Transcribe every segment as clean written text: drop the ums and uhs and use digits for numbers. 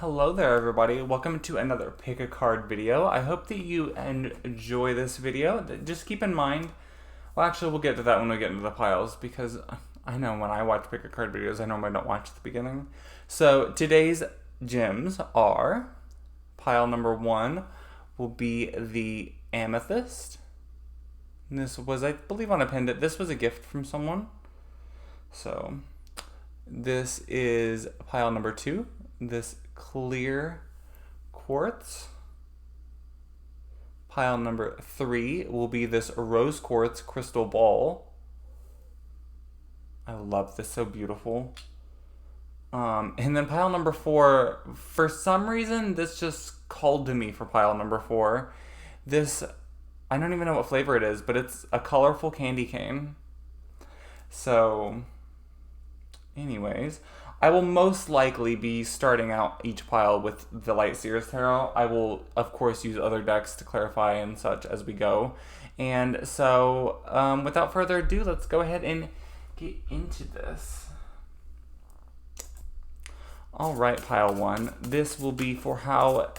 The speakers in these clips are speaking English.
Hello there everybody, welcome to another pick a card video. I hope that you enjoy this video. Just keep in mind, well actually we'll get to that when we get into the piles, because I know when I watch pick a card videos I normally don't watch the beginning. So today's gems are, pile number 1 will be the amethyst. And this was, I believe on a pendant, this was a gift from someone. So this is pile number 2, this clear quartz. Pile number 3 will be this rose quartz crystal ball. I love this, so beautiful. And then pile number 4, for some reason this just called to me for pile number 4. This, I don't even know what flavor it is, but it's a colorful candy cane. So anyways, I will most likely be starting out each pile with the light Seers Tarot. I will, of course, use other decks to clarify and such as we go. And so, without further ado, let's go ahead and get into this. Alright, pile 1. This will be for how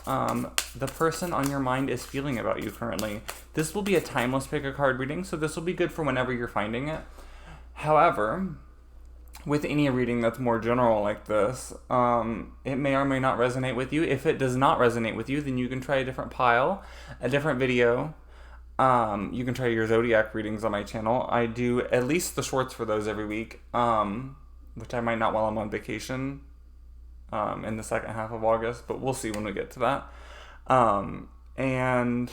the person on your mind is feeling about you currently. This will be a timeless pick a card reading, so this will be good for whenever you're finding it. However, with any reading that's more general like this, it may or may not resonate with you. If it does not resonate with you, then you can try a different pile, a different video. You can try your zodiac readings on my channel. I do at least the shorts for those every week, which I might not while I'm on vacation in the second half of August, but we'll see when we get to that. And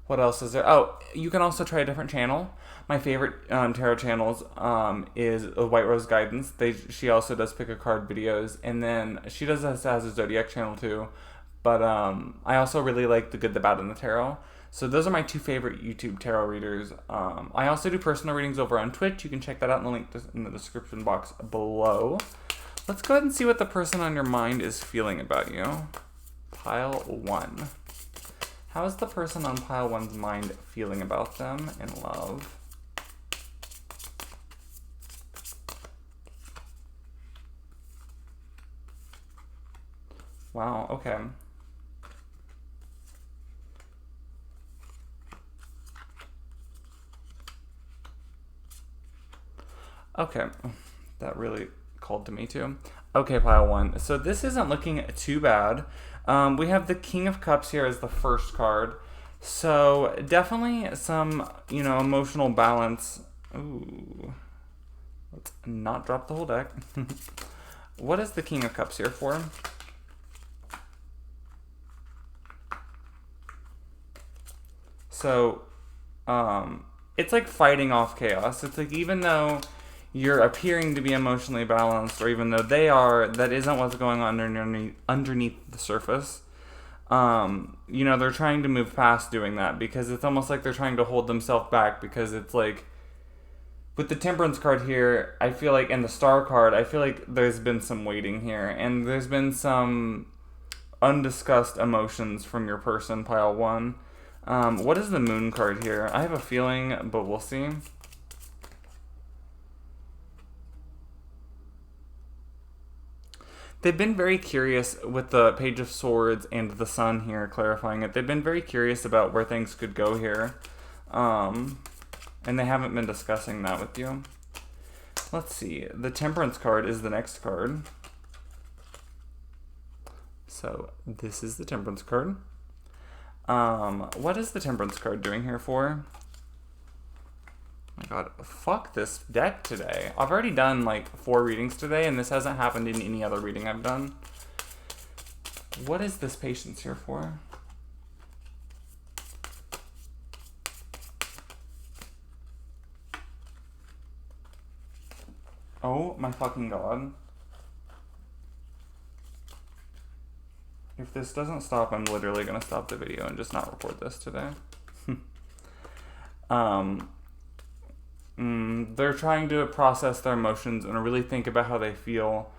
what else is there? Oh, you can also try a different channel. My favorite tarot channels is White Rose Guidance. She also does pick a card videos, and then she has a zodiac channel too. But I also really like the Good, the Bad, and the Tarot. So those are my 2 favorite YouTube tarot readers. I also do personal readings over on Twitch. You can check that out in the link in the description box below. Let's go ahead and see what the person on your mind is feeling about you. Pile 1. How is the person on pile 1's mind feeling about them in love? Wow, okay. Okay, that really called to me too. Okay, pile 1. So this isn't looking too bad. We have the King of Cups here as the first card. So definitely some, emotional balance. Ooh. Let's not drop the whole deck. What is the King of Cups here for? So, it's like fighting off chaos. It's like even though you're appearing to be emotionally balanced, or even though they are, that isn't what's going on underneath the surface. They're trying to move past doing that, because it's almost like they're trying to hold themselves back, because it's like, with the Temperance card here, I feel like, and the Star card, I feel like there's been some waiting here, and there's been some undiscussed emotions from your person, pile 1. What is the Moon card here? I have a feeling, but we'll see. They've been very curious with the Page of Swords and the Sun here, clarifying it. They've been very curious about where things could go here. And they haven't been discussing that with you. Let's see. The Temperance card is the next card. So this is the Temperance card. What is the Temperance card doing here for? Oh my god, fuck this deck today. I've already done like 4 readings today, and this hasn't happened in any other reading I've done. What is this Patience here for? Oh my fucking god. If this doesn't stop, I'm literally going to stop the video and just not record this today. They're trying to process their emotions and really think about how they feel.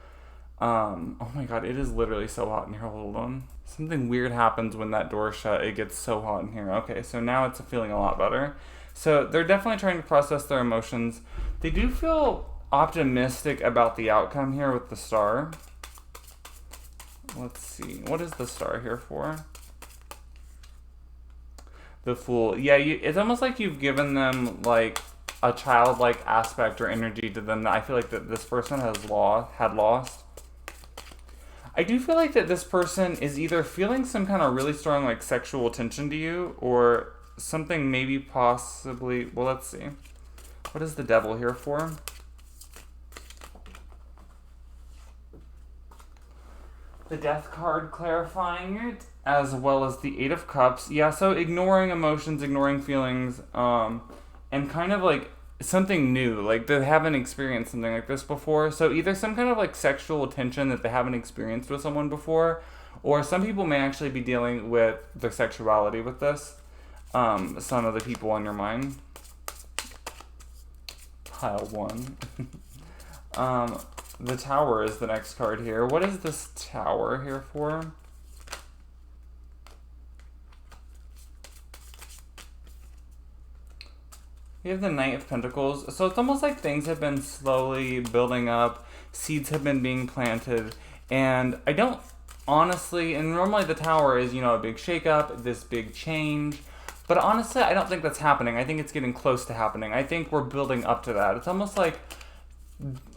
Oh my god, it is literally so hot in here. Hold on. Something weird happens when that door is shut. It gets so hot in here. Okay, so now it's feeling a lot better. So they're definitely trying to process their emotions. They do feel optimistic about the outcome here with the Star. Let's see. What is the star here for? The Fool. Yeah, it's almost like you've given them like a childlike aspect or energy to them that I feel like that this person had lost. I do feel like that this person is either feeling some kind of really strong like sexual attention to you, or something maybe possibly, well, let's see. What is the Devil here for? The Death card clarifying it, as well as the Eight of Cups. Yeah, so ignoring emotions, ignoring feelings, and kind of like something new, like they haven't experienced something like this before. So either some kind of like sexual attention that they haven't experienced with someone before, or some people may actually be dealing with their sexuality with this. Some of the people on your mind. Pile 1. The Tower is the next card here. What is this Tower here for? We have the Knight of Pentacles. So it's almost like things have been slowly building up. Seeds have been being planted. And I don't honestly, and normally the Tower is, you know, a big shakeup, this big change. But honestly, I don't think that's happening. I think it's getting close to happening. I think we're building up to that. It's almost like,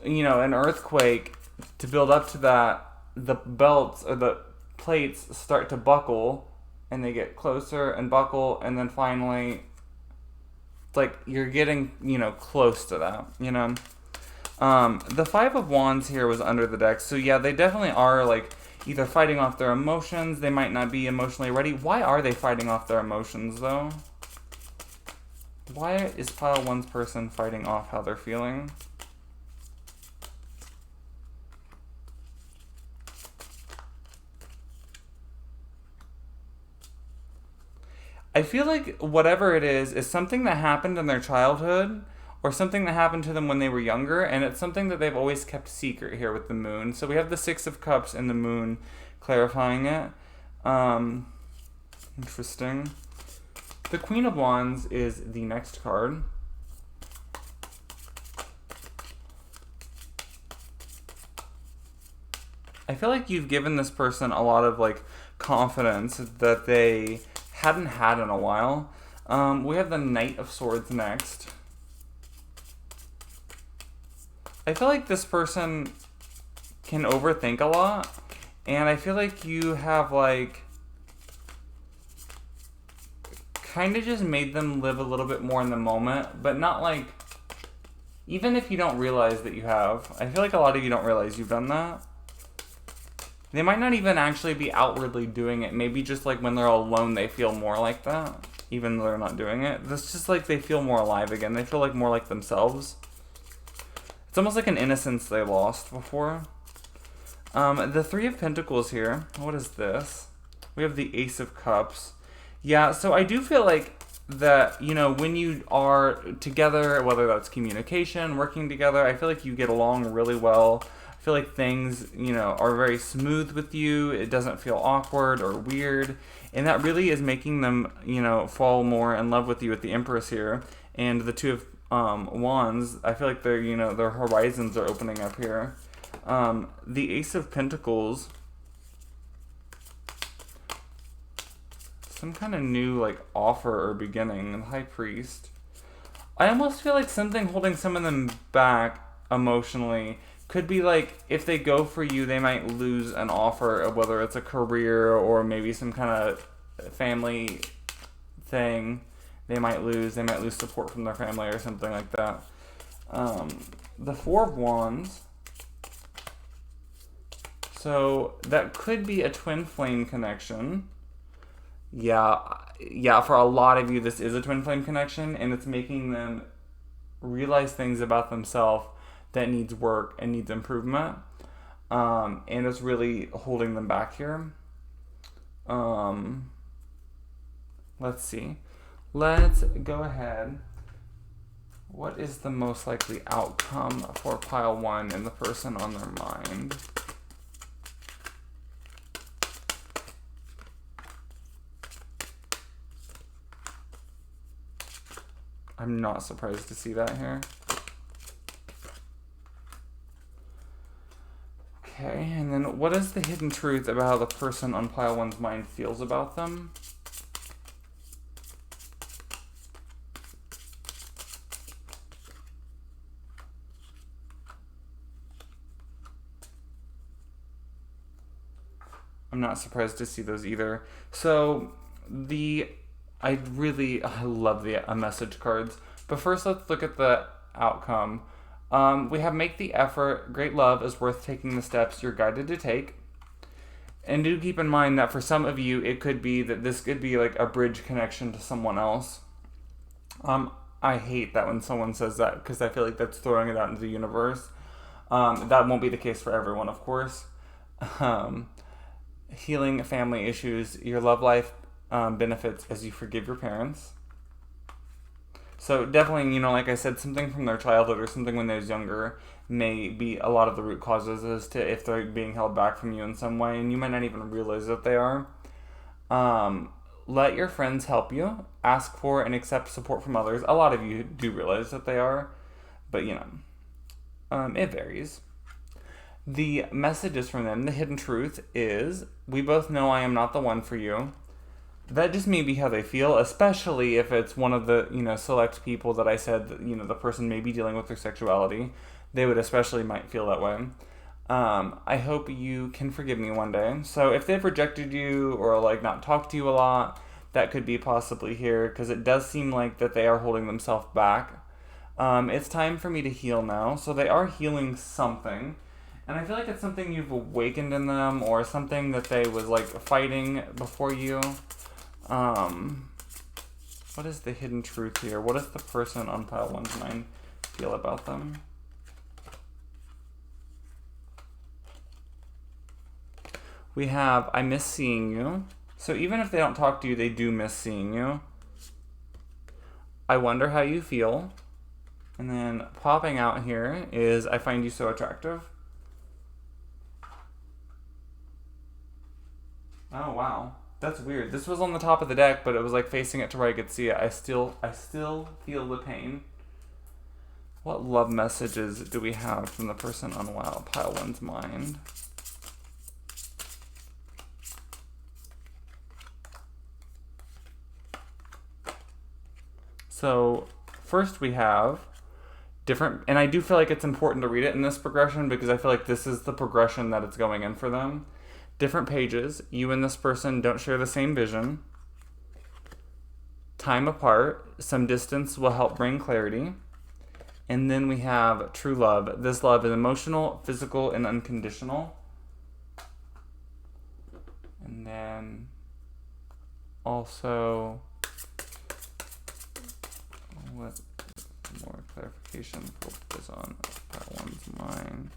you know, an earthquake. To build up to that, the belts or the plates start to buckle. And they get closer and buckle. And then finally, like you're getting, you know, close to that, you know. The Five of Wands here was under the deck, so yeah, they definitely are like either fighting off their emotions. They might not be emotionally ready. Why are they fighting off their emotions though? Why is pile 1's person fighting off how they're feeling? I feel like whatever it is something that happened in their childhood or something that happened to them when they were younger, and it's something that they've always kept secret here with the Moon. So we have the Six of Cups and the Moon clarifying it. Interesting. The Queen of Wands is the next card. I feel like you've given this person a lot of like confidence that they hadn't had in a while. We have the Knight of Swords next. I feel like this person can overthink a lot, and I feel like you have like kind of just made them live a little bit more in the moment, but not like, even if you don't realize that you have, I feel like a lot of you don't realize you've done that. They might not even actually be outwardly doing it. Maybe just like when they're alone, they feel more like that, even though they're not doing it. It's just like they feel more alive again. They feel like more like themselves. It's almost like an innocence they lost before. The Three of Pentacles here. What is this? We have the Ace of Cups. Yeah, so I do feel like that, you know, when you are together, whether that's communication, working together, I feel like you get along really well. I feel like things, you know, are very smooth with you. It doesn't feel awkward or weird. And that really is making them, you know, fall more in love with you with the Empress here. And the Two of Wands, I feel like they're, you know, their horizons are opening up here. The Ace of Pentacles, some kind of new like offer or beginning. The High Priest, I almost feel like something holding some of them back emotionally. Could be like, if they go for you, they might lose an offer of whether it's a career or maybe some kind of family thing. They might lose support from their family or something like that. The Four of Wands. So that could be a twin flame connection. Yeah, for a lot of you, this is a twin flame connection, and it's making them realize things about themselves that needs work and needs improvement. And it's really holding them back here. Let's see. Let's go ahead. What is the most likely outcome for pile 1 and the person on their mind? I'm not surprised to see that here. Okay, and then what is the hidden truth about how the person on pile one's mind feels about them? I'm not surprised to see those either. So, I love the message cards. But first, let's look at the outcome. We have make the effort. Great love is worth taking the steps you're guided to take. And do keep in mind that for some of you, it could be that this could be like a bridge connection to someone else. I hate that when someone says that because I feel like that's throwing it out into the universe. That won't be the case for everyone, of course. Healing family issues, your love life benefits as you forgive your parents. So definitely, like I said, something from their childhood or something when they was younger may be a lot of the root causes as to if they're being held back from you in some way, and you might not even realize that they are. Let your friends help you. Ask for and accept support from others. A lot of you do realize that they are, but it varies. The messages from them, the hidden truth is, we both know I am not the one for you. That just may be how they feel, especially if it's one of the, select people that I said that, the person may be dealing with their sexuality. They would especially might feel that way. I hope you can forgive me one day. So if they've rejected you or not talked to you a lot, that could be possibly here because it does seem like that they are holding themselves back. It's time for me to heal now. So they are healing something. And I feel like it's something you've awakened in them or something that they was fighting before you. What is the hidden truth here? What does the person on pile one's mind feel about them? We have, I miss seeing you. So even if they don't talk to you, they do miss seeing you. I wonder how you feel. And then popping out here is, I find you so attractive. Oh, wow. That's weird. This was on the top of the deck, but it was facing it to where I could see it. I still feel the pain. What love messages do we have from the person on pile one's mind? So first we have different, and I do feel like it's important to read it in this progression because I feel like this is the progression that it's going in for them. Different pages. You and this person don't share the same vision. Time apart. Some distance will help bring clarity. And then we have true love. This love is emotional, physical, and unconditional. And then also, what more clarification focus on that one's mind.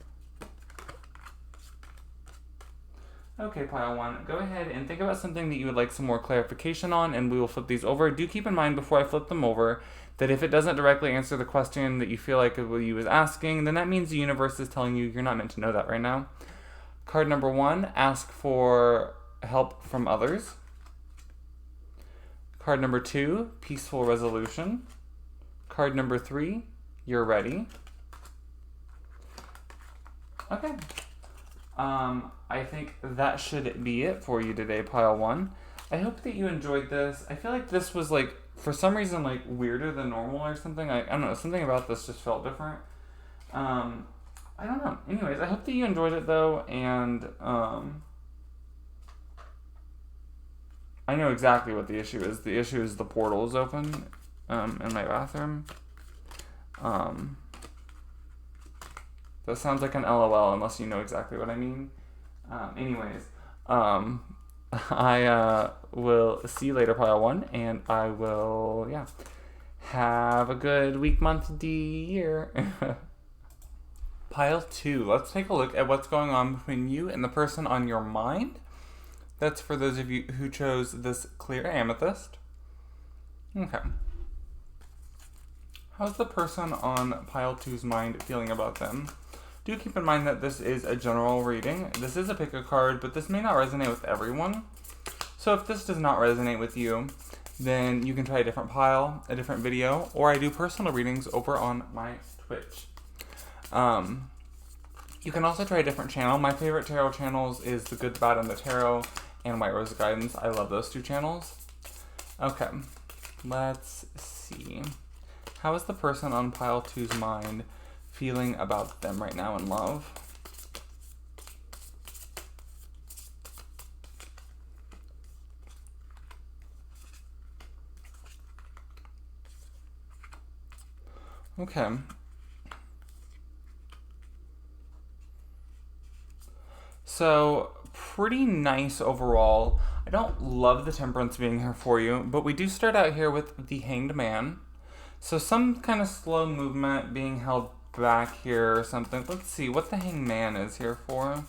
Okay, pile one, go ahead and think about something that you would like some more clarification on, and we will flip these over. Do keep in mind before I flip them over that if it doesn't directly answer the question that you feel like you was asking, then that means the universe is telling you you're not meant to know that right now. Card number one, ask for help from others. Card number two, peaceful resolution. Card number three, you're ready. Okay. I think that should be it for you today, pile one. I hope that you enjoyed this. I feel like this was for some reason weirder than normal or something. I don't know, something about this just felt different. I don't know. Anyways, I hope that you enjoyed it though, and I know exactly what the issue is. The issue is the portal is open in my bathroom. That sounds like an LOL unless you know exactly what I mean. Anyways, I will see you later, pile one, and I will, have a good week, month, year. Pile two, let's take a look at what's going on between you and the person on your mind. That's for those of you who chose this clear amethyst. Okay. How's the person on pile two's mind feeling about them? Do keep in mind that this is a general reading. This is a pick a card, but this may not resonate with everyone. So if this does not resonate with you, then you can try a different pile, a different video, or I do personal readings over on my Twitch. You can also try a different channel. My favorite tarot channels is The Good, the Bad, and the Tarot and White Rose Guidance. I love those two channels. Okay, let's see. How is the person on pile 2's mind feeling about them right now in love? Okay. So, pretty nice overall. I don't love the Temperance being here for you, but we do start out here with the Hanged Man. So some kind of slow movement being held back here or something. Let's see what the Hanged Man is here for.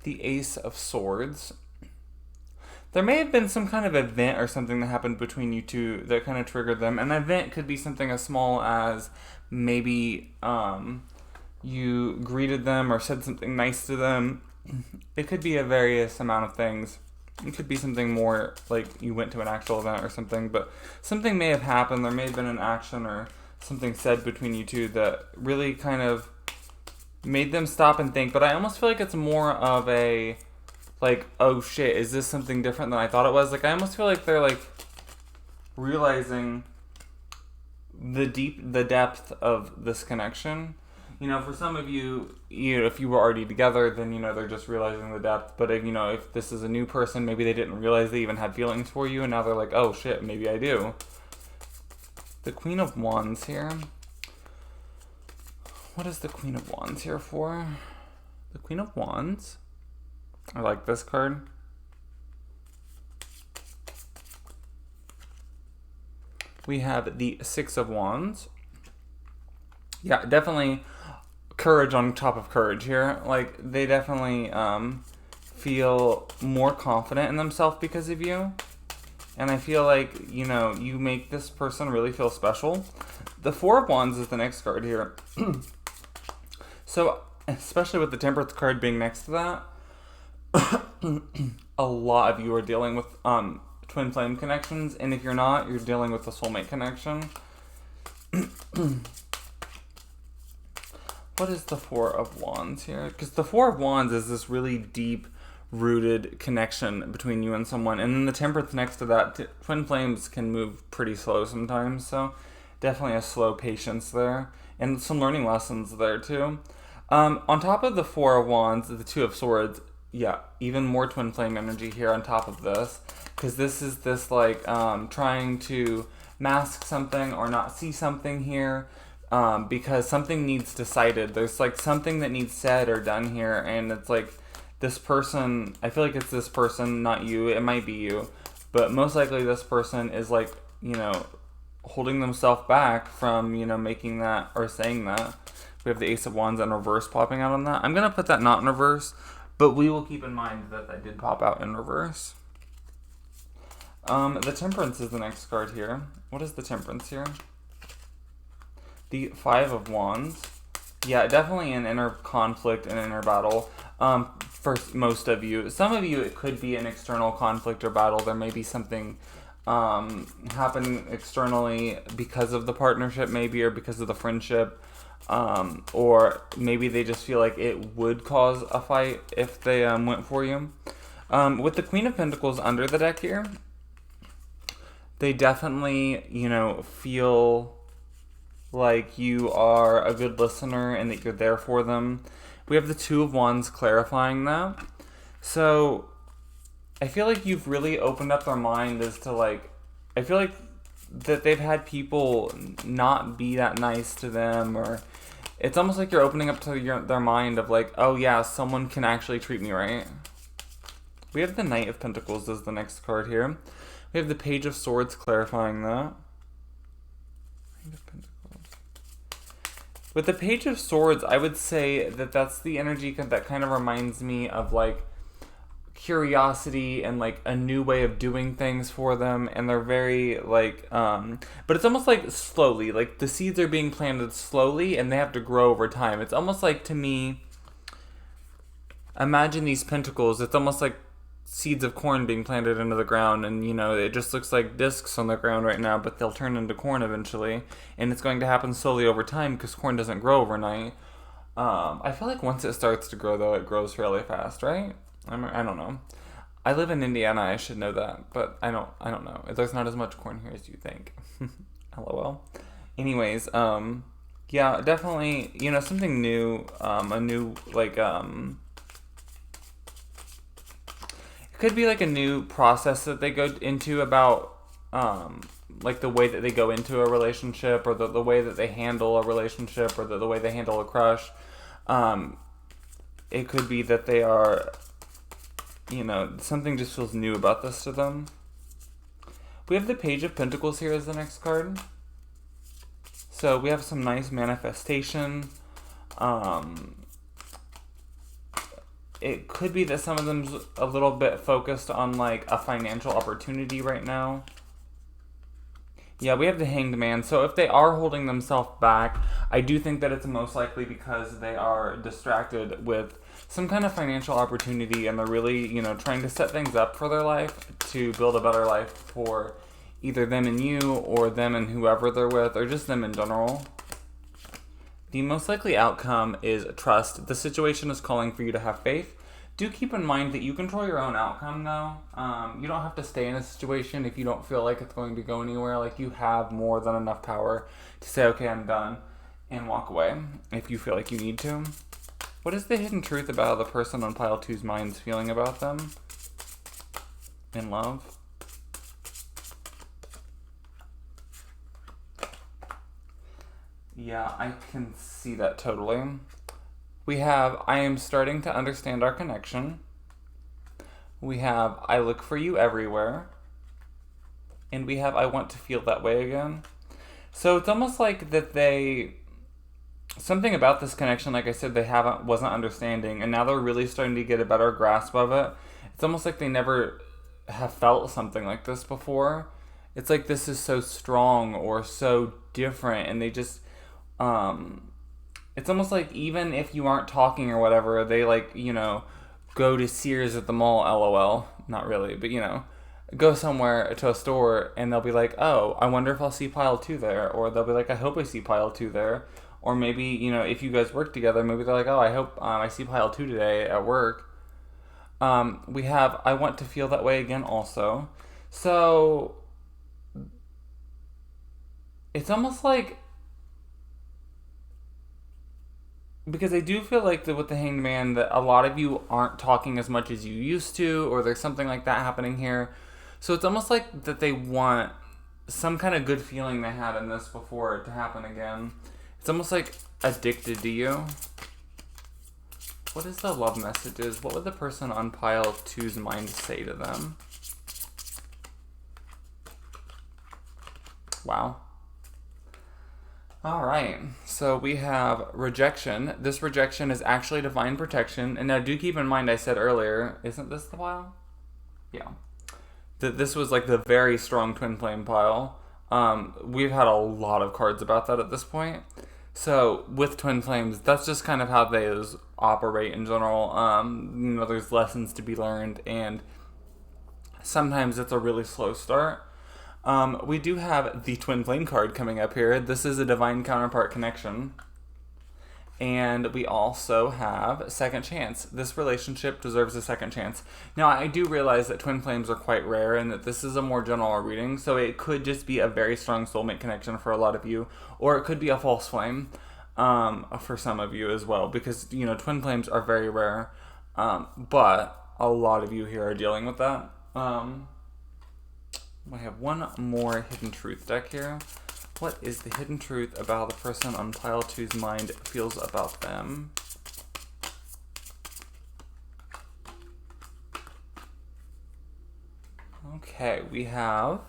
The Ace of Swords. There may have been some kind of event or something that happened between you two that kind of triggered them. An event could be something as small as maybe you greeted them or said something nice to them. It could be a various amount of things. It could be something more like you went to an actual event or something, but something may have happened. There may have been an action or something said between you two that really kind of made them stop and think. But I almost feel like it's more of a, like, oh shit, is this something different than I thought it was? Like, I almost feel like they're like realizing the depth of this connection. You know, for some of you, if you were already together, then, they're just realizing the depth. But, if this is a new person, maybe they didn't realize they even had feelings for you, and now they're like, oh, shit, maybe I do. The Queen of Wands here. What is the Queen of Wands here for? The Queen of Wands. I like this card. We have the Six of Wands. Yeah, definitely courage on top of courage here. Like, they definitely feel more confident in themselves because of you. And I feel like, you make this person really feel special. The Four of Wands is the next card here. So, especially with the Temperance card being next to that, a lot of you are dealing with twin flame connections. And if you're not, you're dealing with the soulmate connection. What is the Four of Wands here? Because the Four of Wands is this really deep-rooted connection between you and someone. And then the Temperance next to that, twin flames can move pretty slow sometimes. So definitely a slow patience there. And some learning lessons there too. On top of the Four of Wands, the Two of Swords, yeah, even more twin flame energy here on top of this. Because this is this like trying to mask something or not see something here. Because something needs decided. There's like something that needs said or done here, and it's like this person, I feel like it's this person, not you. It might be you, but most likely this person is like, holding themselves back from, making that or saying that. We have the Ace of Wands in reverse popping out on that. I'm going to put that not in reverse, but we will keep in mind that that did pop out in reverse. The Temperance is the next card here. What is the Temperance here? The Five of Wands. Yeah, definitely an inner conflict and inner battle for most of you. Some of you, it could be an external conflict or battle. There may be something happening externally because of the partnership maybe, or because of the friendship. Or maybe they just feel like it would cause a fight if they went for you. With the Queen of Pentacles under the deck here, they definitely, feel like you are a good listener and that you're there for them. We have the Two of Wands clarifying that. So I feel like you've really opened up their mind as to like, I feel like that they've had people not be that nice to them, or it's almost like you're opening up to their mind of like, oh yeah, someone can actually treat me right. We have the Knight of Pentacles as the next card here. We have the Page of Swords clarifying that. Knight of Pentacles. With the Page of Swords, I would say that that's the energy that kind of reminds me of like curiosity and like a new way of doing things for them, and they're very like but it's almost like slowly, like the seeds are being planted slowly and they have to grow over time. It's almost like, to me, imagine these pentacles, it's almost like seeds of corn being planted into the ground, and it just looks like discs on the ground right now, but they'll turn into corn eventually, and it's going to happen slowly over time because corn doesn't grow overnight. I feel like once it starts to grow, though, it grows fairly fast, right? I don't know. I live in Indiana, I should know that, but I don't know. There's not as much corn here as you think. LOL. Anyways, yeah, definitely, something new, a new, like, it could be like a new process that they go into about, like the way that they go into a relationship, or the way that they handle a relationship, or the way they handle a crush. It could be that they are, something just feels new about this to them. We have the Page of Pentacles here as the next card. So we have some nice manifestation. It could be that some of them's a little bit focused on like a financial opportunity right now. Yeah, we have the Hanged Man. So if they are holding themselves back, I do think that it's most likely because they are distracted with some kind of financial opportunity, and they're really, trying to set things up for their life to build a better life for either them and you, or them and whoever they're with, or just them in general. The most likely outcome is trust. The situation is calling for you to have faith. Do keep in mind that you control your own outcome, though. You don't have to stay in a situation if you don't feel like it's going to go anywhere. Like, you have more than enough power to say, okay, I'm done, and walk away if you feel like you need to. What is the hidden truth about how the person on pile 2's mind is feeling about them in love? Yeah, I can see that totally. We have, I am starting to understand our connection. We have, I look for you everywhere. And we have, I want to feel that way again. So it's almost like that something about this connection, like I said, wasn't understanding. And now they're really starting to get a better grasp of it. It's almost like they never have felt something like this before. It's like this is so strong or so different, and they just... it's almost like even if you aren't talking or whatever, they go to Sears at the mall, LOL. Not really, but go somewhere to a store and they'll be like, oh, I wonder if I'll see pile 2 there. Or they'll be like, I hope I see pile 2 there. Or maybe, if you guys work together, maybe they're like, oh, I hope I see pile 2 today at work. We have, I want to feel that way again also. So it's almost like, because I do feel like with the Hanged Man that a lot of you aren't talking as much as you used to, or there's something like that happening here. So it's almost like that they want some kind of good feeling they had in this before to happen again. It's almost like addicted to you. What is the love messages? What would the person on pile 2's mind say to them? Wow. Alright, so we have rejection. This rejection is actually divine protection. And now do keep in mind I said earlier, isn't this the pile? Yeah. That this was like the very strong twin flame pile. We've had a lot of cards about that at this point. So with twin flames, that's just kind of how they operate in general. There's lessons to be learned, and sometimes it's a really slow start. We do have the Twin Flame card coming up here. This is a Divine Counterpart connection. And we also have Second Chance. This relationship deserves a second chance. Now, I do realize that Twin Flames are quite rare and that this is a more general reading, so it could just be a very strong soulmate connection for a lot of you, or it could be a false flame for some of you as well, because, Twin Flames are very rare, but a lot of you here are dealing with that. I have one more Hidden Truth deck here. What is the hidden truth about the person on pile 2's mind feels about them? Okay, we have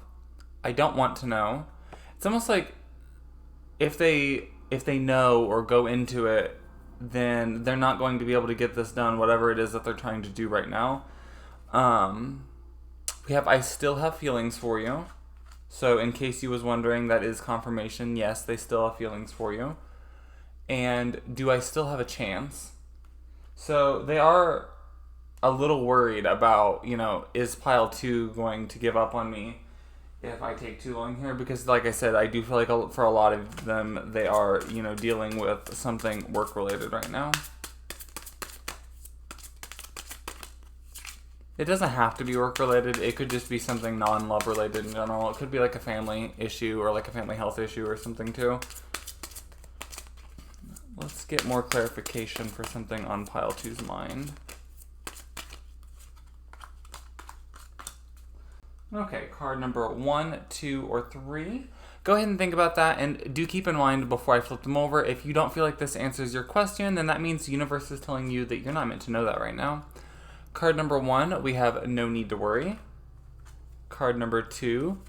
I don't want to know. It's almost like if they know or go into it, then they're not going to be able to get this done, whatever it is that they're trying to do right now. We have I still have feelings for you. So in case you was wondering, that is confirmation. Yes, they still have feelings for you. And do I still have a chance? So they are a little worried about, is pile 2 going to give up on me if I take too long here? Because like I said, I do feel like for a lot of them, they are, dealing with something work related right now. It doesn't have to be work related. It could just be something non-love related in general. It could be like a family issue or like a family health issue or something too. Let's get more clarification for something on pile 2's mind. Okay, card number 1, 2, or 3. Go ahead and think about that, and do keep in mind before I flip them over, if you don't feel like this answers your question, then that means the universe is telling you that you're not meant to know that right now. Card number 1, we have no need to worry. Card number 2,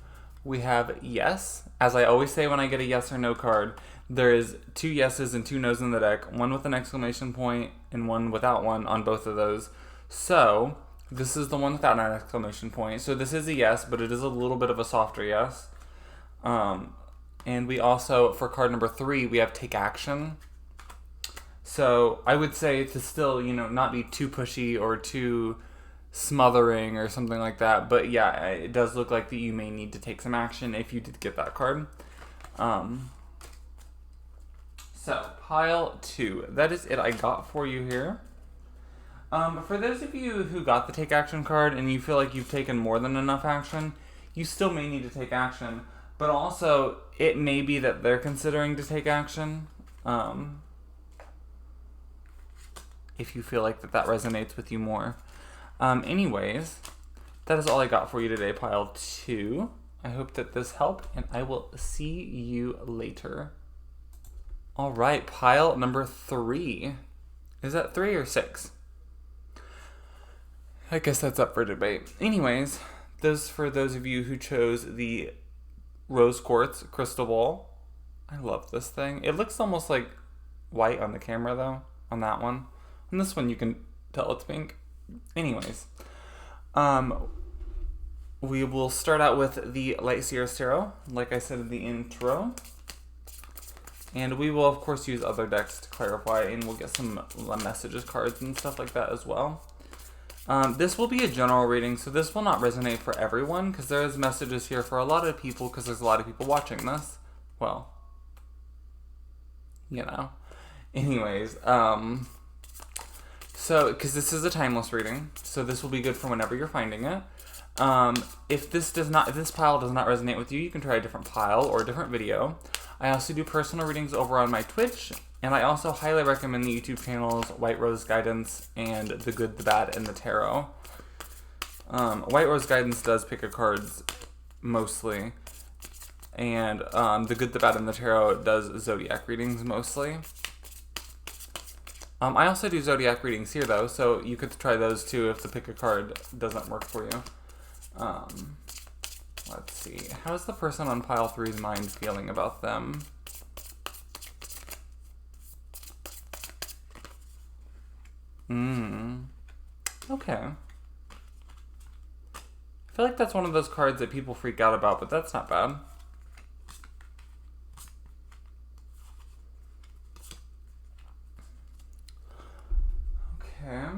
we have yes. As I always say when I get a yes or no card, there is 2 yeses and 2 nos in the deck, one with an exclamation point and one without one on both of those. So this is the one without an exclamation point. So this is a yes, but it is a little bit of a softer yes. And we also, for card number 3, we have take action. So I would say to still, not be too pushy or too smothering or something like that. But yeah, it does look like that you may need to take some action if you did get that card. So pile 2, that is it I got for you here. For those of you who got the take action card and you feel like you've taken more than enough action, you still may need to take action. But also, it may be that they're considering to take action. If you feel like that resonates with you more. Anyways, that is all I got for you today, pile 2. I hope that this helped, and I will see you later. All right, pile number 3. Is that 3 or 6? I guess that's up for debate. Anyways, for those of you who chose the rose quartz crystal ball. I love this thing. It looks almost like white on the camera, though, on that one. On this one, you can tell it's pink. Anyways, we will start out with the Light Seers Tarot, like I said in the intro. And we will, of course, use other decks to clarify, and we'll get some messages cards and stuff like that as well. This will be a general reading, so this will not resonate for everyone, because there is messages here for a lot of people, because there's a lot of people watching this. Well, Anyways, so, because this is a timeless reading, so this will be good for whenever you're finding it. If this pile does not resonate with you, you can try a different pile or a different video. I also do personal readings over on my Twitch, and I also highly recommend the YouTube channels White Rose Guidance and The Good, the Bad, and the Tarot. White Rose Guidance does pick a cards mostly, and The Good, the Bad, and the Tarot does zodiac readings mostly. I also do zodiac readings here, though, so you could try those too if the pick a card doesn't work for you. Let's see. How's the person on pile 3's mind feeling about them? Okay. I feel like that's one of those cards that people freak out about, but that's not bad. Okay.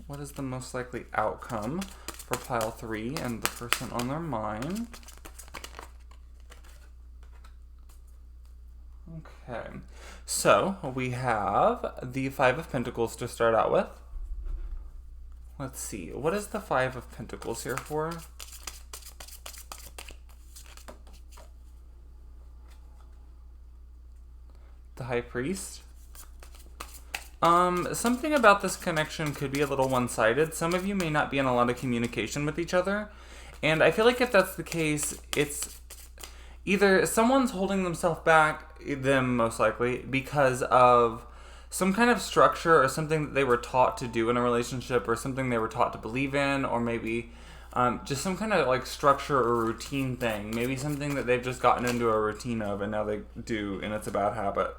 What is the most likely outcome for pile 3 and the person on their mind? Okay. So, we have the 5 of Pentacles to start out with. Let's see. What is the 5 of Pentacles here for? The High Priest. Something about this connection could be a little one-sided. Some of you may not be in a lot of communication with each other. And I feel like if that's the case, it's either someone's holding themselves back, them most likely, because of some kind of structure or something that they were taught to do in a relationship or something they were taught to believe in, or maybe just some kind of like structure or routine thing. Maybe something that they've just gotten into a routine of and now they do, and it's a bad habit.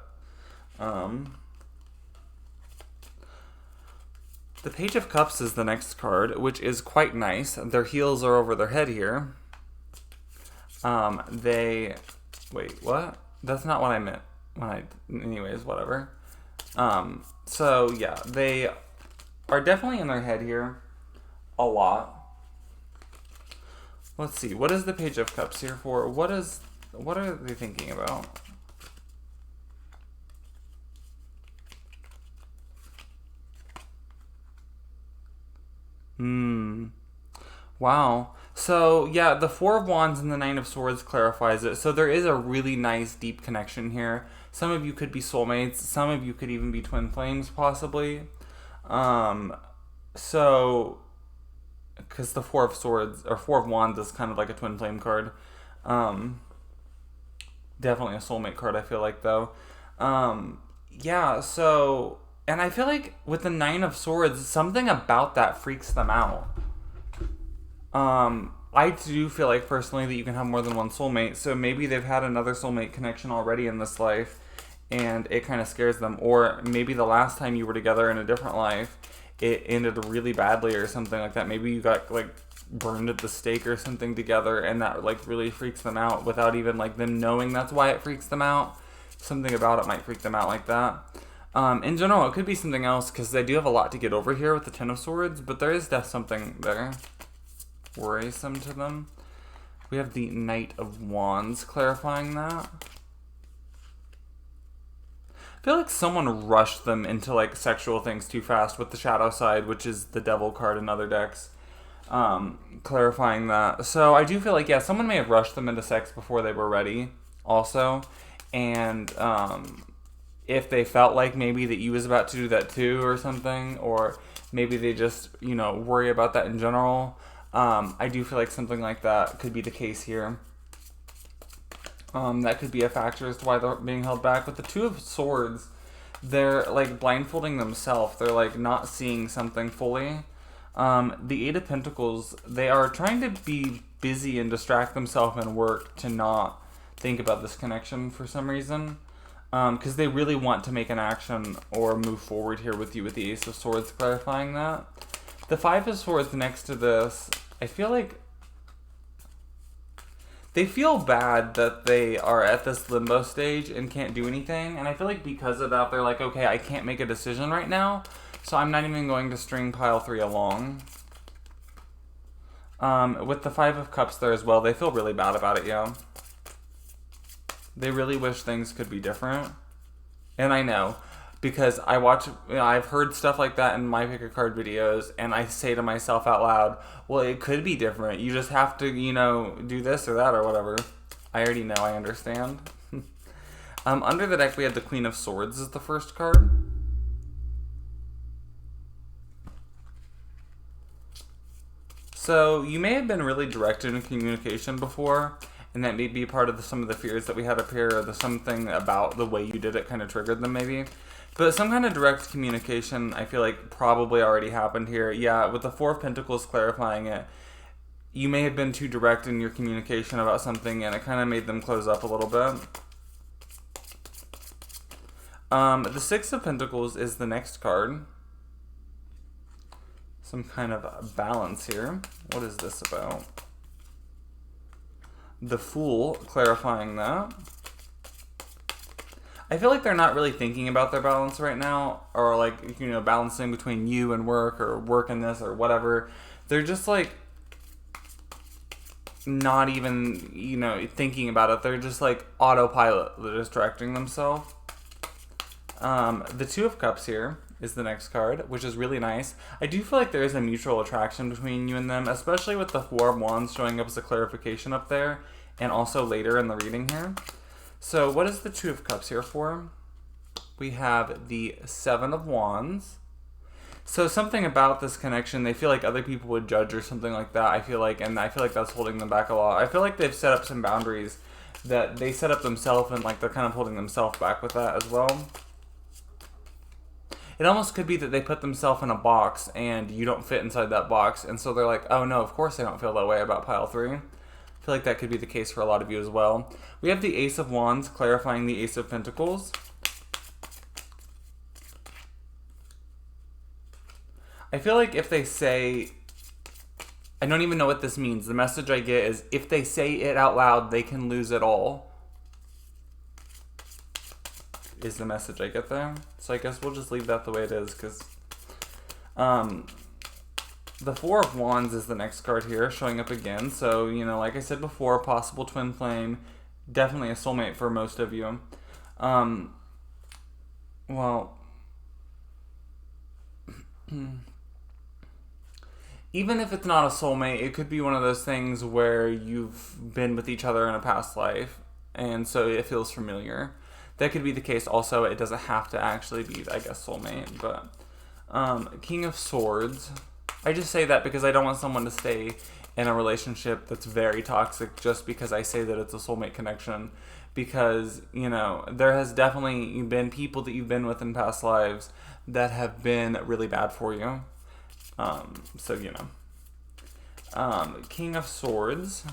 The Page of Cups is the next card, which is quite nice. Their heels are over their head here. Wait, what? That's not what I meant. Anyways, whatever. So yeah, they are definitely in their head here a lot. Let's see. What is the Page of Cups here for? What are they thinking about? Wow. So, yeah, the Four of Wands and the Nine of Swords clarifies it. So there is a really nice, deep connection here. Some of you could be soulmates. Some of you could even be twin flames, possibly. So, because the Four of Swords, or Four of Wands is kind of like a twin flame card. Definitely a soulmate card, I feel like, though. Yeah, so... And I feel like with the Nine of Swords, something about that freaks them out. I do feel like personally that you can have more than one soulmate, so maybe they've had another soulmate connection already in this life, and it kind of scares them. Or maybe the last time you were together in a different life, it ended really badly or something like that. Maybe you got like burned at the stake or something together, and that like really freaks them out without even like them knowing that's why it freaks them out. Something about it might freak them out like that. In general, it could be something else, because they do have a lot to get over here with the Ten of Swords, but there is definitely something there worrisome to them. We have the Knight of Wands clarifying that. I feel like someone rushed them into like sexual things too fast with the Shadow side, which is the Devil card in other decks, clarifying that. So I do feel like, yeah, someone may have rushed them into sex before they were ready also, and if they felt like maybe that you was about to do that too or something, or maybe they just, you know, worry about that in general. I do feel like something like that could be the case here. That could be a factor as to why they're being held back. With the Two of Swords, they're like blindfolding themselves. They're like not seeing something fully. The Eight of Pentacles, they are trying to be busy and distract themselves and work to not think about this connection for some reason. Because they really want to make an action or move forward here with you with the Ace of Swords clarifying that. The Five of Swords next to this, I feel like they feel bad that they are at this limbo stage and can't do anything. And I feel like because of that, they're like, okay, I can't make a decision right now, so I'm not even going to string pile 3 along. With the Five of Cups there as well, they feel really bad about it, yeah. They really wish things could be different. And I know, because I've heard stuff like that in my pick a card videos, and I say to myself out loud, well, it could be different. You just have to, you know, do this or that or whatever. I already know, I understand. Under the deck, we had the Queen of Swords as the first card. So, you may have been really directed in communication before, and that may be part of some of the fears that we had up here, or something about the way you did it kind of triggered them maybe. But some kind of direct communication, I feel like, probably already happened here. Yeah, with the Four of Pentacles clarifying it, you may have been too direct in your communication about something, and it kind of made them close up a little bit. The Six of Pentacles is the next card. Some kind of balance here. What is this about? The Fool, clarifying that. I feel like they're not really thinking about their balance right now, or like, you know, balancing between you and work, or work and this, or whatever. They're just like not even, you know, thinking about it. They're just like autopilot. They're distracting themselves. The Two of Cups here is the next card, which is really nice. I do feel like there is a mutual attraction between you and them, especially with the Four of Wands showing up as a clarification up there, and also later in the reading here. So what is the Two of Cups here for? We have the Seven of Wands. So something about this connection, they feel like other people would judge or something like that, I feel like, and I feel like that's holding them back a lot. I feel like they've set up some boundaries that they set up themselves, and like they're kind of holding themselves back with that as well. It almost could be that they put themselves in a box and you don't fit inside that box, and so they're like, oh no, of course I don't feel that way about pile 3. I feel like that could be the case for a lot of you as well. We have the Ace of Wands clarifying the Ace of Pentacles. I feel like if they say, I don't even know what this means. The message I get is if they say it out loud, they can lose it all. Is the message I get there. So I guess we'll just leave that the way it is, because The Four of Wands is the next card here, showing up again. So, you know, like I said before, possible twin flame, definitely a soulmate for most of you. Well, even if it's not a soulmate, it could be one of those things where you've been with each other in a past life, and so it feels familiar. That could be the case also. It doesn't have to actually be, I guess, soulmate, but King of Swords. I just say that because I don't want someone to stay in a relationship that's very toxic just because I say that it's a soulmate connection. Because, you know, there has definitely been people that you've been with in past lives that have been really bad for you. So, you know. King of Swords.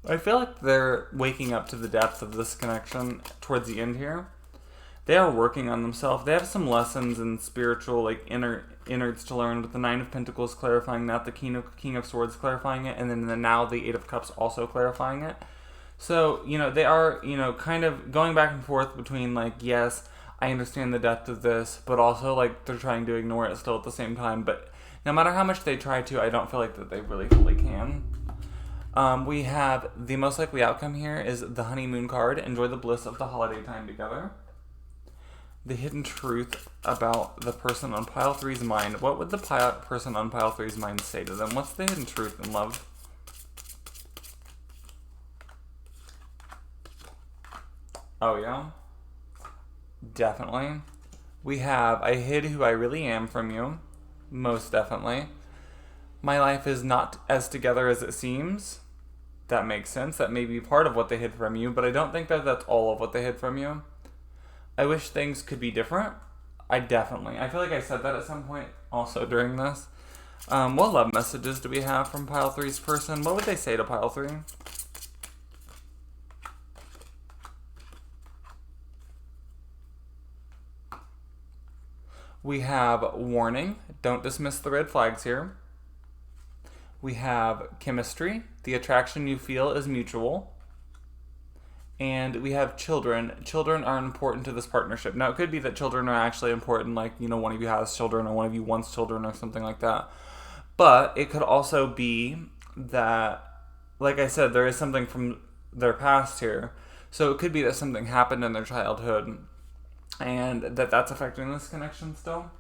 I feel like they're waking up to the depth of this connection towards the end here. They are working on themselves. They have some lessons and spiritual, like, innards to learn, with the Nine of Pentacles clarifying that, the King of Swords clarifying it, and then now the Eight of Cups also clarifying it. So, you know, they are, you know, kind of going back and forth between, like, yes, I understand the depth of this, but also, like, they're trying to ignore it still at the same time. But no matter how much they try to, I don't feel like that they really fully can. We have the most likely outcome here is the honeymoon card. Enjoy the bliss of the holiday time together. The hidden truth about the person on pile 3's mind. What would the person on pile 3's mind say to them? What's the hidden truth in love? Oh, yeah? Definitely. We have, I hid who I really am from you. Most definitely. My life is not as together as it seems. That makes sense. That may be part of what they hid from you, but I don't think that that's all of what they hid from you. I wish things could be different. I feel like I said that at some point also during this. What love messages do we have from pile 3's person? What would they say to pile 3? We have warning. Don't dismiss the red flags here. We have chemistry. The attraction you feel is mutual. And we have children. Children are important to this partnership. Now, it could be that children are actually important, like, you know, one of you has children or one of you wants children or something like that. But it could also be that, like I said, there is something from their past here. So it could be that something happened in their childhood and that's affecting this connection still.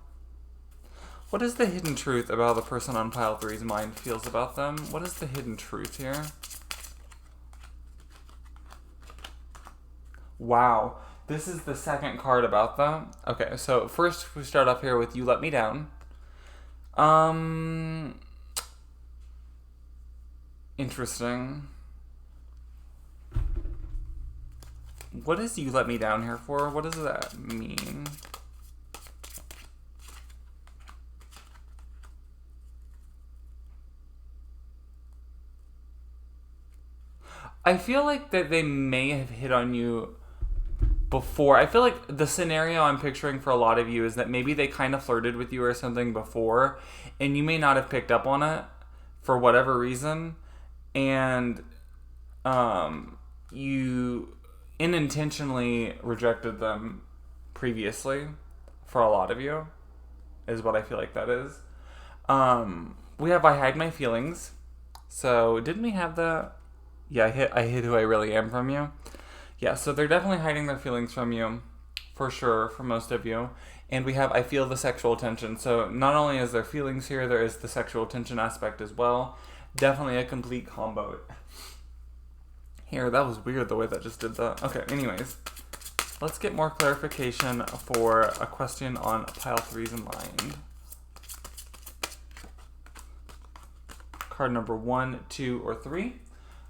What is the hidden truth about the person on pile 3's mind feels about them? What is the hidden truth here? Wow. This is the second card about them. Okay, so first we start off here with You Let Me Down. Interesting. What is You Let Me Down here for? What does that mean? I feel like that they may have hit on you before. I feel like the scenario I'm picturing for a lot of you is that maybe they kind of flirted with you or something before, and you may not have picked up on it for whatever reason, and you unintentionally rejected them previously. For a lot of you, is what I feel like that is. We have I Hide My Feelings. So didn't we have that? Yeah, I hid who I really am from you. Yeah, so they're definitely hiding their feelings from you, for sure, for most of you. And we have I Feel the Sexual Tension. So not only is there feelings here, there is the sexual tension aspect as well. Definitely a complete combo. Here, that was weird the way that just did that. Okay, anyways. Let's get more clarification for a question on pile 3's mind. Card number 1, 2, or 3.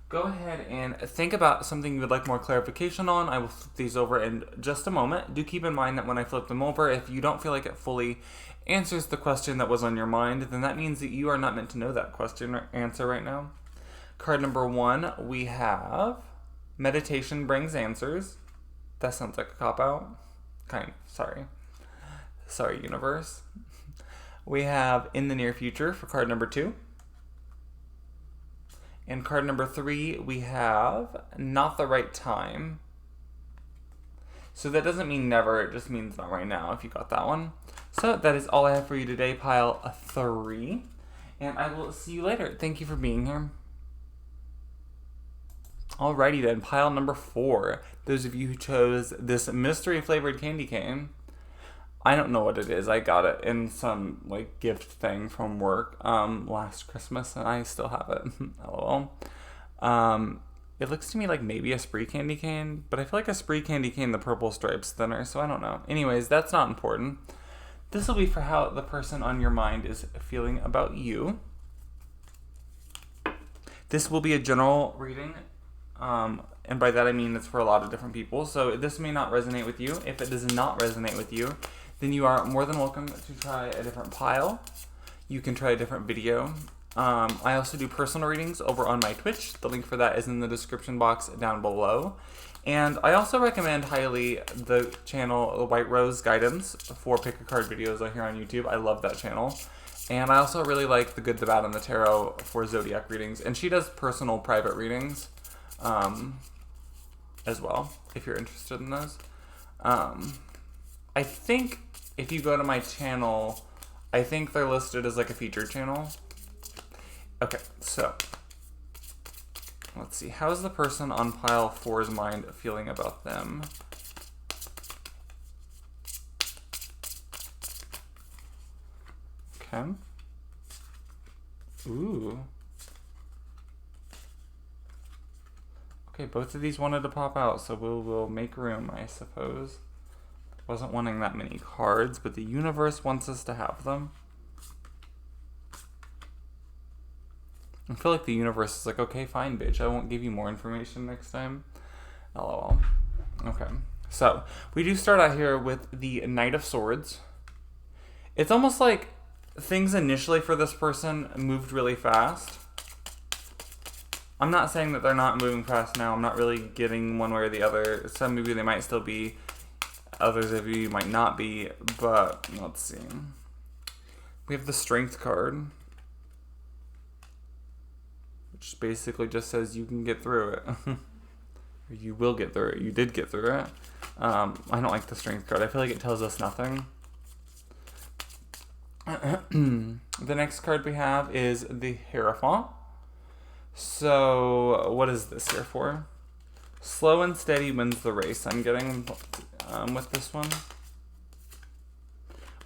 Go ahead and think about something you would like more clarification on. I will flip these over in just a moment. Do keep in mind that when I flip them over, if you don't feel like it fully answers the question that was on your mind, then that means that you are not meant to know that question or answer right now. Card number 1, we have Meditation Brings Answers. That sounds like a cop-out. Kind of. Sorry. Sorry, universe. We have In the Near Future for card number 2. And card number 3, we have not the right time. So that doesn't mean never, it just means not right now if you got that one. So that is all I have for you today, pile 3. And I will see you later. Thank you for being here. Alrighty then, pile number 4. Those of you who chose this mystery flavored candy cane. I don't know what it is. I got it in some like gift thing from work last Christmas, and I still have it. LOL. It looks to me like maybe a spree candy cane, but I feel like a spree candy cane, the purple stripe's thinner, so I don't know. Anyways, that's not important. This will be for how the person on your mind is feeling about you. This will be a general reading, and by that I mean it's for a lot of different people, so this may not resonate with you. If it does not resonate with you, then you are more than welcome to try a different pile. You can try a different video. I also do personal readings over on my Twitch. The link for that is in the description box down below. And I also recommend highly the channel, The White Rose Guidance, for pick a card videos I hear on YouTube. I love that channel. And I also really like The Good, the Bad, and the Tarot for zodiac readings. And she does personal private readings as well, if you're interested in those. I think if you go to my channel, I think they're listed as like a featured channel. Okay, so let's see. How is the person on pile 4's mind feeling about them? Okay. Ooh. Okay, both of these wanted to pop out, so we'll make room, I suppose. Wasn't wanting that many cards, but the universe wants us to have them. I feel like the universe is like, okay, fine, bitch. I won't give you more information next time. LOL. Okay. So, we do start out here with the Knight of Swords. It's almost like things initially for this person moved really fast. I'm not saying that they're not moving fast now. I'm not really getting one way or the other. Some of you, they might still be. Others of you might not be. But, let's see. We have the Strength card, which basically just says you can get through it. Or you will get through it. You did get through it. I don't like the Strength card. I feel like it tells us nothing. The next card we have is the Hierophant. So, what is this here for? Slow and steady wins the race, I'm getting with this one.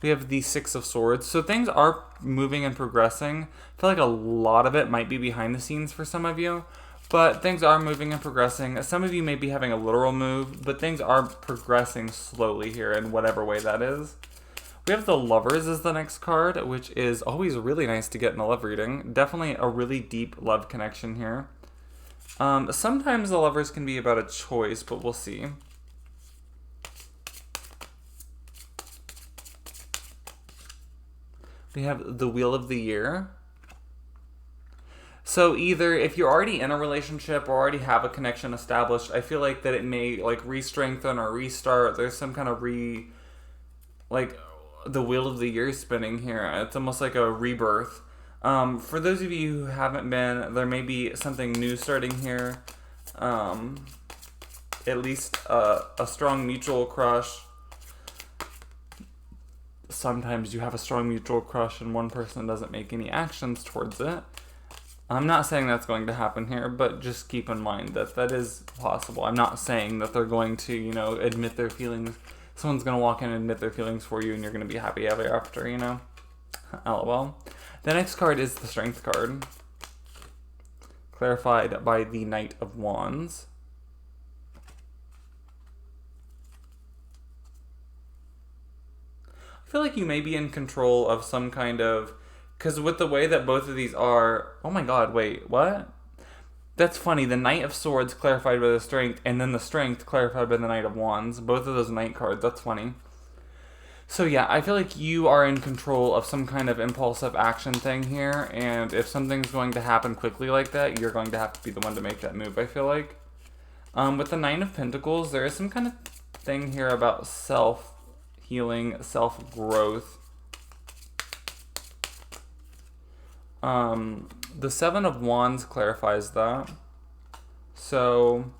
We have the Six of Swords. So things are moving and progressing. I feel like a lot of it might be behind the scenes for some of you, but things are moving and progressing. Some of you may be having a literal move, but things are progressing slowly here in whatever way that is. We have the Lovers as the next card, which is always really nice to get in a love reading. Definitely a really deep love connection here. Sometimes the Lovers can be about a choice, but we'll see. We have the Wheel of the Year. So either if you're already in a relationship or already have a connection established, I feel like that it may like re-strengthen or restart. There's some kind of like the Wheel of the Year spinning here. It's almost like a rebirth. For those of you who haven't been, there may be something new starting here. At least a strong mutual crush. Sometimes you have a strong mutual crush and one person doesn't make any actions towards it. I'm not saying that's going to happen here, but just keep in mind that that is possible. I'm not saying that they're going to, you know, admit their feelings. Someone's going to walk in and admit their feelings for you and you're going to be happy ever after, you know? LOL. The next card is the Strength card, clarified by the Knight of Wands. I feel like you may be in control of some kind of, because with the way that both of these are, oh my god, wait, what? That's funny, the Knight of Swords clarified by the Strength, and then the Strength clarified by the Knight of Wands. Both of those Knight cards, that's funny. So yeah, I feel like you are in control of some kind of impulsive action thing here, and if something's going to happen quickly like that, you're going to have to be the one to make that move, I feel like. With the Nine of Pentacles, there is some kind of thing here about self-healing, self-growth. The Seven of Wands clarifies that. So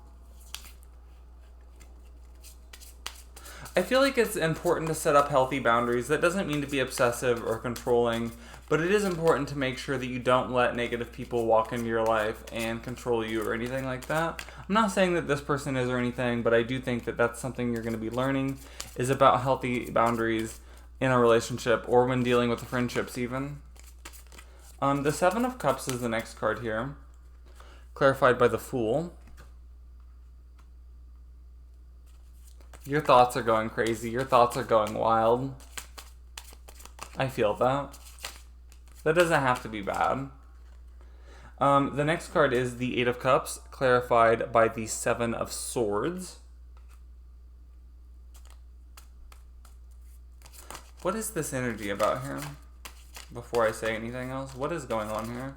I feel like it's important to set up healthy boundaries. That doesn't mean to be obsessive or controlling, but it is important to make sure that you don't let negative people walk into your life and control you or anything like that. I'm not saying that this person is or anything, but I do think that that's something you're going to be learning, is about healthy boundaries in a relationship or when dealing with the friendships even. The Seven of Cups is the next card here, clarified by the Fool. Your thoughts are going crazy. Your thoughts are going wild. I feel that. That doesn't have to be bad. The next card is the Eight of Cups, clarified by the Seven of Swords. What is this energy about here? Before I say anything else, what is going on here?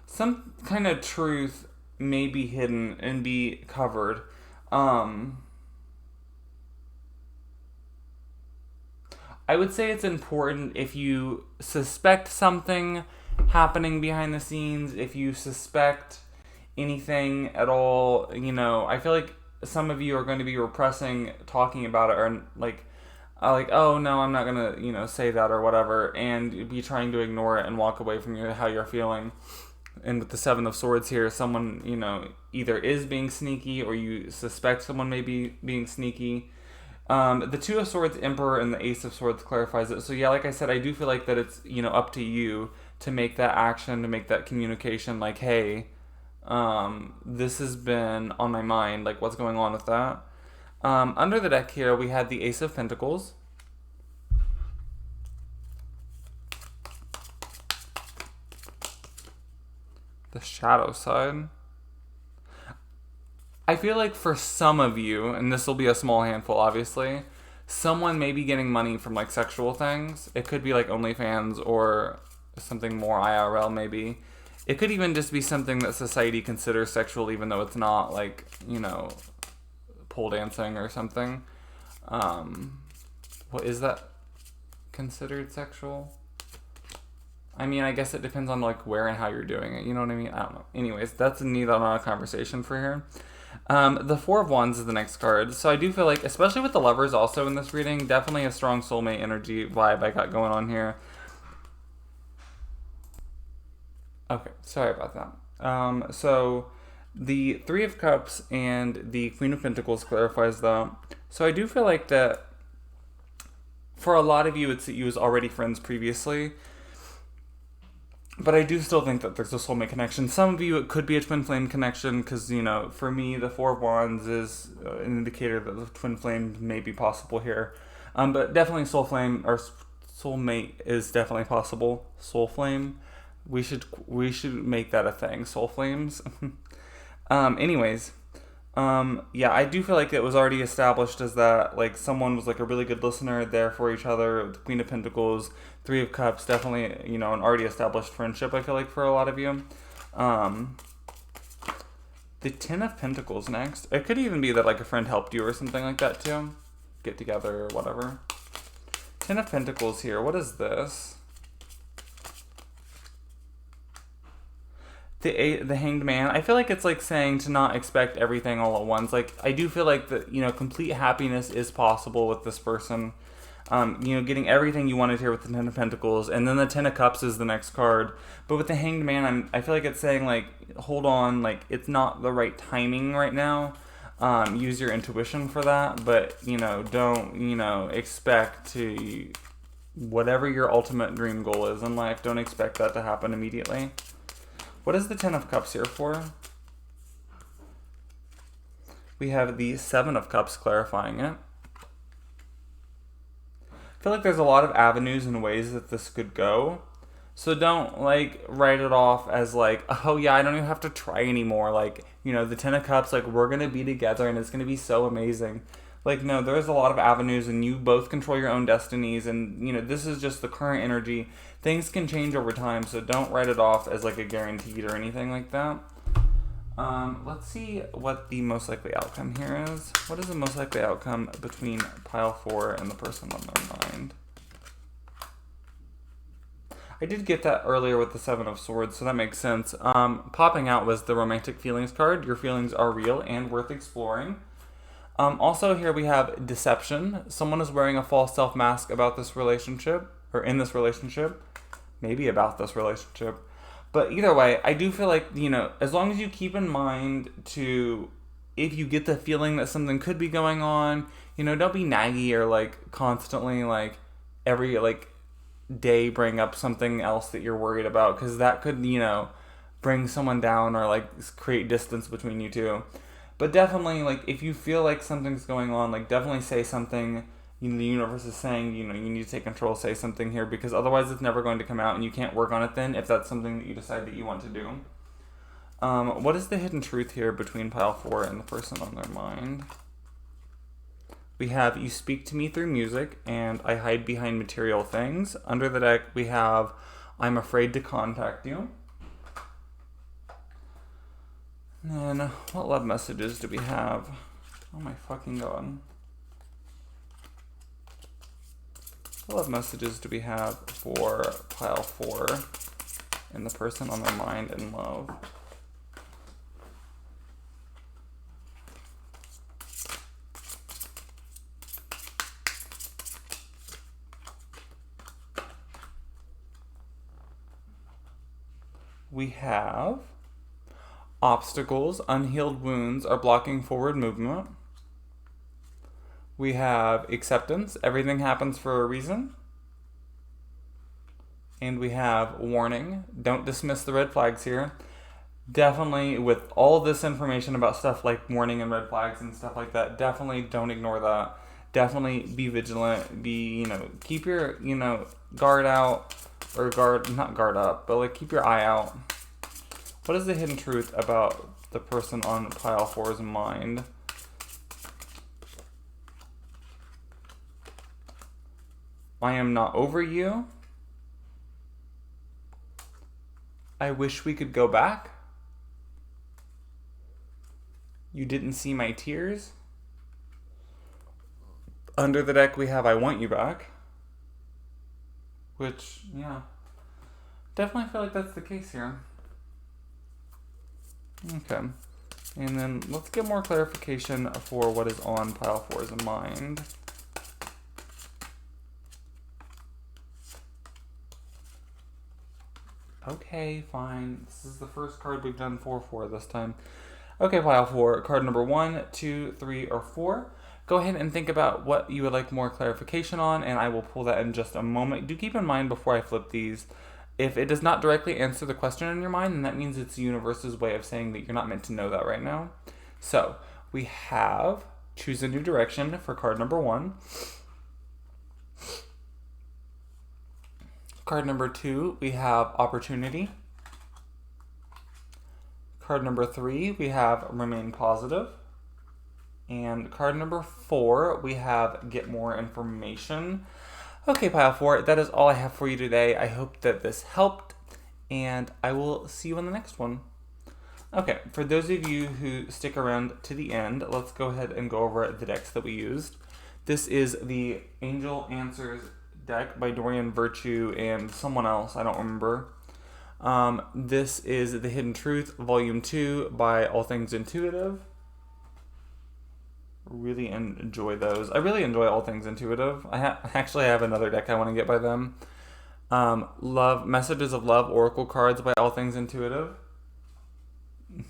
Some kind of truth may be hidden and be covered. I would say it's important if you suspect something happening behind the scenes, if you suspect anything at all, you know, I feel like some of you are going to be repressing talking about it, or like, oh no, I'm not going to, you know, say that or whatever, and be trying to ignore it and walk away from how you're feeling. And with the Seven of Swords here, someone, you know, either is being sneaky or you suspect someone may be being sneaky. The Two of Swords, Emperor, and the Ace of Swords clarifies it. So yeah, like I said, I do feel like that it's, you know, up to you to make that action, to make that communication, like, hey, this has been on my mind, like, what's going on with that? Under the deck here, we had the Ace of Pentacles. The shadow side. I feel like for some of you, and this will be a small handful obviously, someone may be getting money from like sexual things. It could be like OnlyFans or something more IRL maybe. It could even just be something that society considers sexual even though it's not, like, you know, pole dancing or something. What is that considered sexual? I mean, I guess it depends on, like, where and how you're doing it. You know what I mean? I don't know. Anyways, that's neither not a conversation for here. The Four of Wands is the next card. So I do feel like, especially with the Lovers also in this reading, definitely a strong soulmate energy vibe I got going on here. Okay, sorry about that. So the Three of Cups and the Queen of Pentacles clarifies that. So I do feel like that for a lot of you, it's that you was already friends previously. But I do still think that there's a soulmate connection. Some of you, it could be a twin flame connection because, you know, for me, the Four of Wands is an indicator that the twin flame may be possible here. But definitely soul flame or soulmate is definitely possible. Soul flame. We should make that a thing. Soul flames. Anyways. Yeah, I do feel like it was already established as that, like, someone was like a really good listener there for each other. The Queen of Pentacles, Three of Cups, definitely, you know, an already established friendship, I feel like, for a lot of you. The Ten of Pentacles next. It could even be that, like, a friend helped you or something like that, too. Get together or whatever. Ten of Pentacles here. What is this? The Hanged Man. I feel like it's like saying to not expect everything all at once. Like, I do feel like that, you know, complete happiness is possible with this person. You know, getting everything you wanted here with the Ten of Pentacles, and then the Ten of Cups is the next card. But with the Hanged Man, I feel like it's saying, like, hold on, like, it's not the right timing right now. Use your intuition for that, but, you know, don't, you know, expect to, whatever your ultimate dream goal is in life, don't expect that to happen immediately. What is the Ten of Cups here for? We have the Seven of Cups clarifying it. I feel like there's a lot of avenues and ways that this could go. So don't, like, write it off as, like, oh yeah, I don't even have to try anymore. Like, you know, the Ten of Cups, like, we're going to be together and it's going to be so amazing. Like, no, there's a lot of avenues and you both control your own destinies. And, you know, this is just the current energy. Things can change over time, so don't write it off as, like, a guaranteed or anything like that. Let's see what the most likely outcome here is. What is the most likely outcome between pile 4 and the person on their mind? I did get that earlier with the 7 of Swords, so that makes sense. Popping out was the romantic feelings card. Your feelings are real and worth exploring. Also here we have deception. Someone is wearing a false self mask about this relationship, or in this relationship. Maybe about this relationship. But either way, I do feel like, you know, as long as you keep in mind to, if you get the feeling that something could be going on, you know, don't be naggy or like constantly like every like day bring up something else that you're worried about, because that could, you know, bring someone down or like create distance between you two. But definitely, like, if you feel like something's going on, like, definitely say something. You know, the universe is saying, you know, you need to take control, say something here, because otherwise it's never going to come out and you can't work on it then if that's something that you decide that you want to do. What is the hidden truth here between pile 4 and the person on their mind? We have, you speak to me through music, and I hide behind material things. Under the deck, we have, I'm afraid to contact you. And then, what love messages do we have? Oh my fucking god. What love messages do we have for pile 4 and the person on their mind and love? We have obstacles, unhealed wounds are blocking forward movement. We have acceptance, everything happens for a reason. And we have warning, don't dismiss the red flags here. Definitely, with all this information about stuff like warning and red flags and stuff like that, definitely don't ignore that. Definitely be vigilant, be, you know, keep your, you know, guard out, or not guard up, but like keep your eye out. What is the hidden truth about the person on pile 4's mind? I am not over you. I wish we could go back. You didn't see my tears. Under the deck we have I want you back. Which, yeah. Definitely feel like that's the case here. Okay. And then let's get more clarification for what is on pile 4's mind. Okay, fine. This is the first card we've done 4-4 this time. Okay, pile 4. Card number 1, 2, 3, or 4. Go ahead and think about what you would like more clarification on, and I will pull that in just a moment. Do keep in mind before I flip these, if it does not directly answer the question in your mind, then that means it's the universe's way of saying that you're not meant to know that right now. So, we have choose a new direction for card number 1. Card number 2, we have opportunity. Card number 3, we have remain positive. And card number 4, we have get more information. Okay, pile 4, that is all I have for you today. I hope that this helped, and I will see you on the next one. Okay, for those of you who stick around to the end, let's go ahead and go over the decks that we used. This is the Angel Answers deck by Dorian Virtue and someone else, I don't remember. This is The Hidden Truth, Volume 2 by All Things Intuitive. Really enjoy those. I really enjoy All Things Intuitive. I actually have another deck I want to get by them. Love Messages of Love Oracle cards by All Things Intuitive.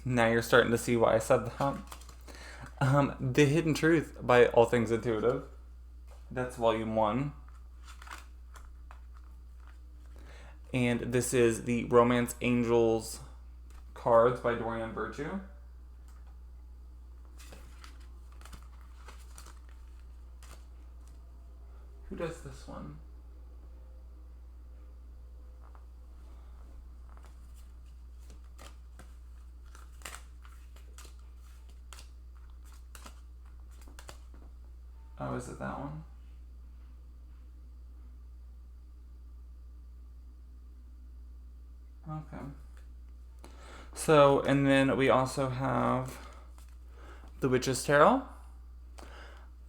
Now you're starting to see why I said that. The Hidden Truth by All Things Intuitive. That's Volume 1. And this is the Romance Angels cards by Dorian Virtue. Who does this one? Oh, is it that one? Okay. So, and then we also have the Witch's Tarot.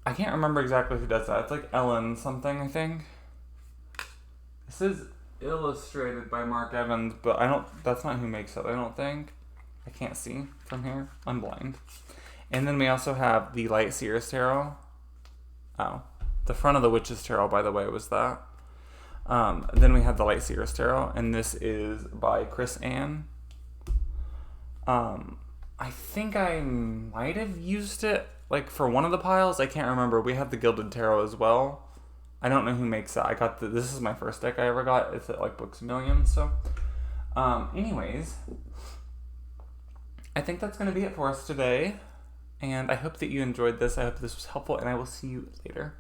I can't remember exactly who does that. It's like Ellen something, I think. This is illustrated by Mark Evans, but that's not who makes it, I don't think. I can't see from here. I'm blind. And then we also have the Light Seers Tarot. Oh. The front of the Witch's Tarot, by the way, was that. Then we have the Light Seers Tarot, and this is by Chris Ann. I think I might have used it like for one of the piles. I can't remember. We have the Gilded Tarot as well. I don't know who makes that. This is my first deck I ever got. It's at like Books A Million. So, anyways, I think that's going to be it for us today. And I hope that you enjoyed this. I hope this was helpful, and I will see you later.